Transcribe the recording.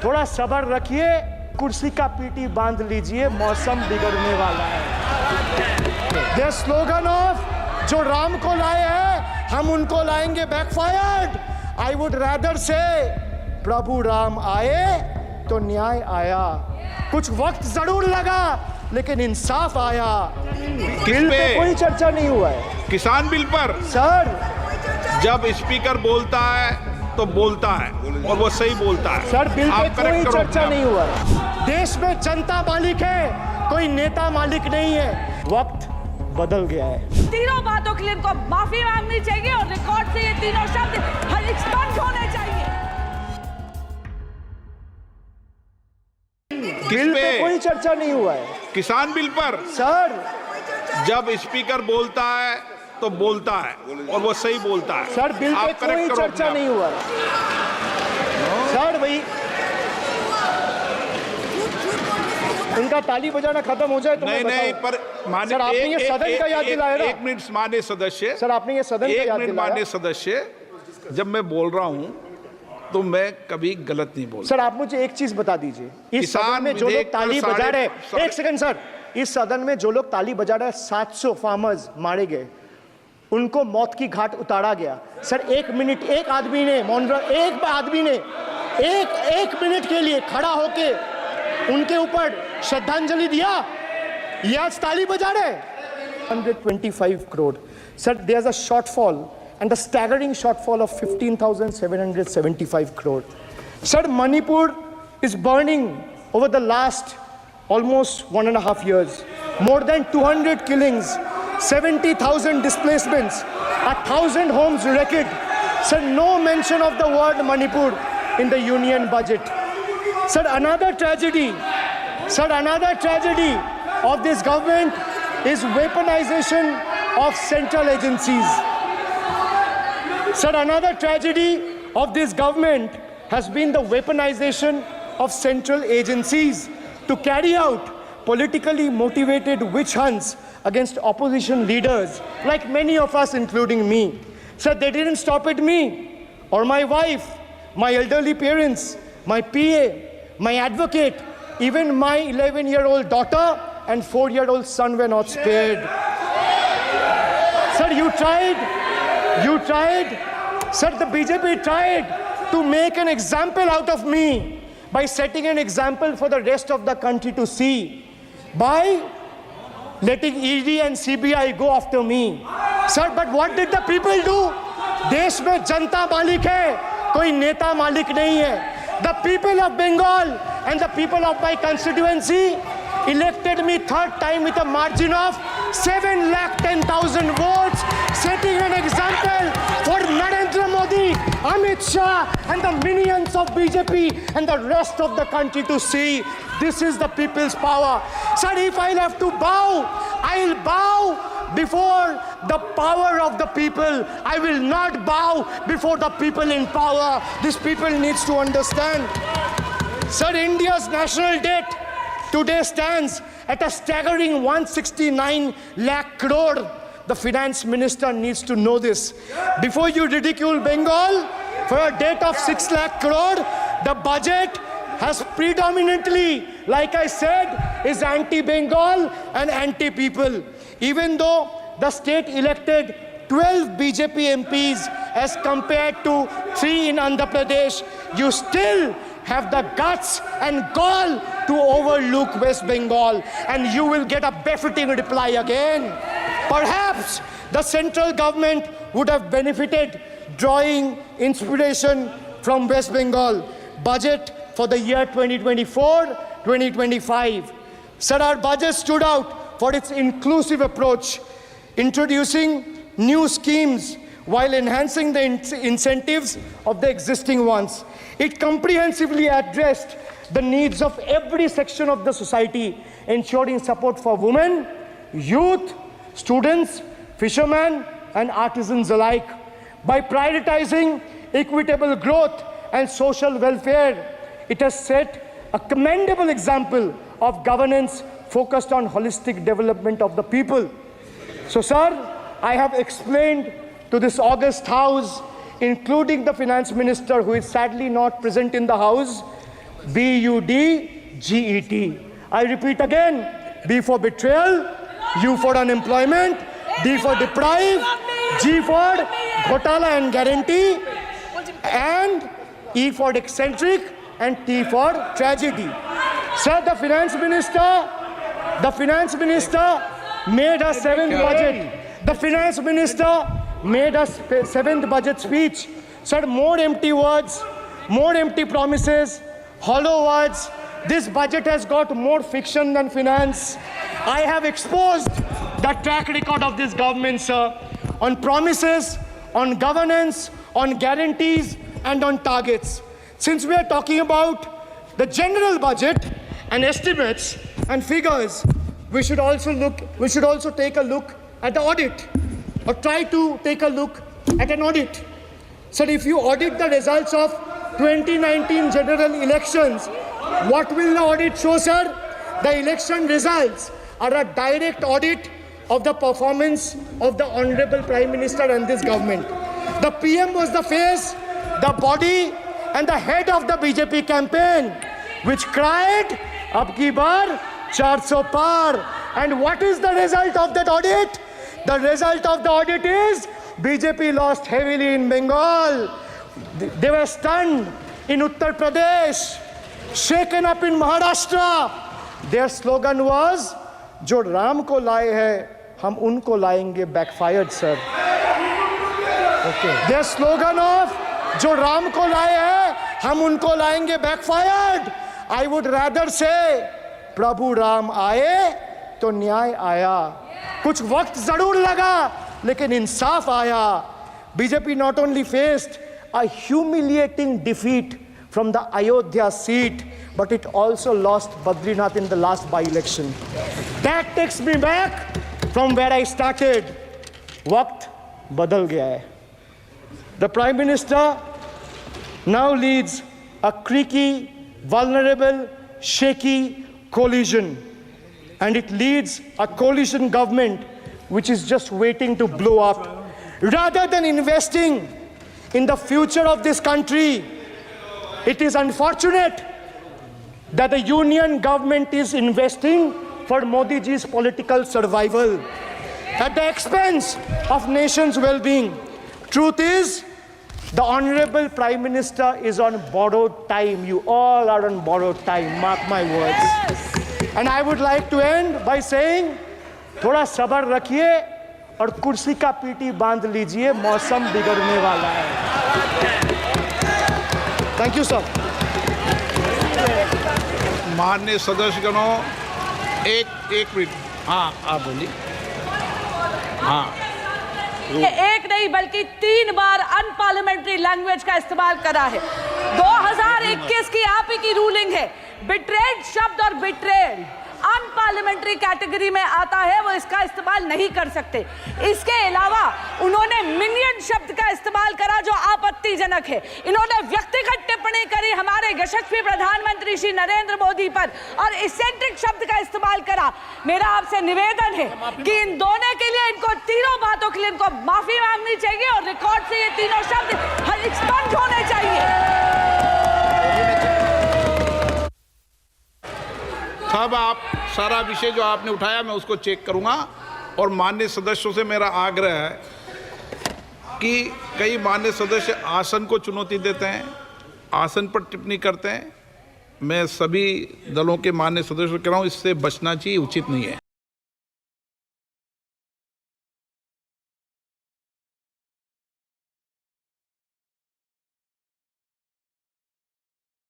थोड़ा सब्र रखिए, कुर्सी का पीटी बांध लीजिए, मौसम बिगड़ने वाला है। ये स्लोगन ऑफ जो राम को लाए हैं हम उनको लाएंगे बैकफायर्ड। आई वुड रादर से प्रभु राम आए तो न्याय आया। कुछ वक्त जरूर लगा लेकिन इंसाफ आया। बिल पे कोई चर्चा नहीं हुआ है। किसान बिल पर सर जब स्पीकर बोलता है तो बोलता है और वो सही बोलता है। सर बिल पे कोई चर्चा नहीं हुआ है। देश में जनता मालिक है, कोई नेता मालिक नहीं है। वक्त बदल गया है। तीनों बातों के लिए इनको माफी मांगनी चाहिए और रिकॉर्ड से ये तीनों शब्द एक्सपंज होने चाहिए। बिल पे कोई चर्चा नहीं हुआ है। किसान बिल पर सर जब स्पीकर बोलता है तो बोलता है और वो सही बोलता है। सर बिल पे कोई चर्चा नहीं हुआ है। सर भाई इनका ताली बजाना खत्म हो जाए तो नहीं पर माननीय सर आपने ये सदन का याद दिलाया ना। एक मिनट माननीय सदस्य, सर आपने ये सदन का याद दिलाया। माननीय सदस्य, जब मैं बोल रहा हूं तो मैं कभी गलत नहीं बोल। सर आप मुझे एक चीज बता दीजिए, इस सदन में जो लोग ताली बजा रहे हैं, एक सेकंड सर, इस सदन में जो लोग ताली बजा रहे हैं 700 फार्मर्स मारे गए, उनको मौत की घाट उतारा गया। सर एक मिनट, एक आदमी ने एक मिनट के लिए खड़ा होके उनके ऊपर श्रद्धांजलि दिया। ये आज ताली बजा रहे। 125 crore. Sir, there's a shortfall and a staggering shortfall of 15,775 crore. Sir, Manipur is burning over the last almost 1.5 years. More than 200 killings, 70,000 displacements, 1,000 homes wrecked. Sir, no mention of the word Manipur in the union budget. Sir, another tragedy of this government is weaponization of central agencies. Sir, another tragedy of this government has been the weaponization of central agencies to carry out politically motivated witch hunts against opposition leaders, like many of us, including me. Sir, they didn't stop at me or my wife, my elderly parents, my PA, my advocate, even my 11-year-old daughter and 4-year-old son were not spared. Sir, you tried, sir, the BJP tried to make an example out of me by setting an example for the rest of the country to see, by letting ED and CBI go after me. Sir, but what did the people do? देश में जनता मालिक है, कोई नेता मालिक नहीं है. The people of Bengal and the people of my constituency elected me third time with a margin of 710,000 votes, setting an example for Narendra Modi, Amit Shah and the minions of BJP and the rest of the country to see. This is the people's power. Sir, if I'll have to bow, I'll bow before the power of the people. I will not bow before the people in power. These people needs to understand. Sir, India's national debt today stands at a staggering 169 lakh crore. The finance minister needs to know this. Before you ridicule Bengal for a debt of 6 lakh crore, the budget has predominantly, like I said, is anti-Bengal and anti-people. Even though the state elected 12 BJP MPs as compared to 3 in Andhra Pradesh, you still have the guts and gall to overlook West Bengal, and you will get a befitting reply again. Perhaps the central government would have benefited drawing inspiration from West Bengal budget for the year 2024-2025. Sir, our budget stood out for its inclusive approach, introducing new schemes while enhancing the incentives of the existing ones. It comprehensively addressed the needs of every section of the society, ensuring support for women, youth, students, fishermen, and artisans alike. By prioritizing equitable growth and social welfare, it has set a commendable example of governance focused on holistic development of the people. So, sir, I have explained to this august house, including the finance minister, who is sadly not present in the house, BUDGET. I repeat again, B for betrayal, U for unemployment, D for deprive, G for ghotala and guarantee, and E for eccentric, and T for tragedy. Sir, the finance minister made a seventh budget. The finance minister made a seventh budget speech. Sir, more empty words, more empty promises, hollow words. This budget has got more fiction than finance. I have exposed the track record of this government, sir, on promises, on governance, on guarantees, and on targets. Since we are talking about the general budget and estimates and figures, we should also take a look at the audit, or try to take a look at an audit. Sir, if you audit the results of 2019 general elections, what will the audit show, sir? The election results are a direct audit of the performance of the Honorable Prime Minister and this government. The PM was the face, the body, and the head of the BJP campaign, which cried, "Ab ki bar 400 par." And what is the result of that audit? The result of the audit is BJP lost heavily in Bengal. They were stunned in Uttar Pradesh, shaken up in Maharashtra. Their slogan was, "Jo Ram ko laaye hai, hum unko laayenge," backfired, sir. Okay. Their slogan of "Jo Ram ko laaye hai, hum unko laayenge," backfired. I would rather say, "Prabhu Ram aaye, to न्याय आया." कुछ वक्त जरूर लगा, लेकिन इंसाफ आया. BJP not only faced a humiliating defeat from the Ayodhya seat, but it also lost Badrinath in the last by-election. That takes me back from where I started. Waqt badal gaya hai. The Prime Minister now leads a creaky, vulnerable, shaky coalition. And it leads a coalition government which is just waiting to blow up. Rather than investing in the future of this country, it is unfortunate that the union government is investing for Modi ji's political survival at the expense of nation's well-being. Truth is, the Honorable Prime Minister is on borrowed time. You all are on borrowed time, mark my words. And I would like to end by saying, थोड़ा सब्र रखिए और कुर्सी का PT बांध लीजिए, मौसम बिगड़ने वाला है. Thank you, sir. माननीय सदस्यगणों, एक मिनट. हाँ, आप बोलिए. हाँ. एक नहीं बल्कि 3 बार अनपार्लियामेंट्री लैंग्वेज का इस्तेमाल करा है. 2021 की आप ही की रूलिंग है. बिट्रेड शब्द और बिट्रेड अनपार्लियामेंट्री कैटेगरी में आता है, वो इसका इस्तेमाल नहीं कर सकते. इसके अलावा उन्होंने मिनियन शब्द का इस्तेमाल करा जो आपत्तिजनक है. इन्होंने व्यक्तिगत टिप्पणी करी हमारे यशस्वी प्रधानमंत्री श्री नरेंद्र मोदी पर और इसेंट्रिक शब्द का इस्तेमाल करा. मेरा आपसे निवेदन है कि इन दोनों के लिए, इनको तीनों बातों के लिए इनको माफी मांगनी चाहिए और रिकॉर्ड से ये तीनों शब्द एक्सपंज होने चाहिए. सब आप सारा विषय जो आपने उठाया मैं उसको चेक करूंगा. और माननीय सदस्यों से मेरा आग्रह है कि कई माननीय सदस्य आसन को चुनौती देते हैं, आसन पर टिप्पणी करते हैं. मैं सभी दलों के माननीय सदस्यों को कह रहा हूं, इससे बचना चाहिए, उचित नहीं है.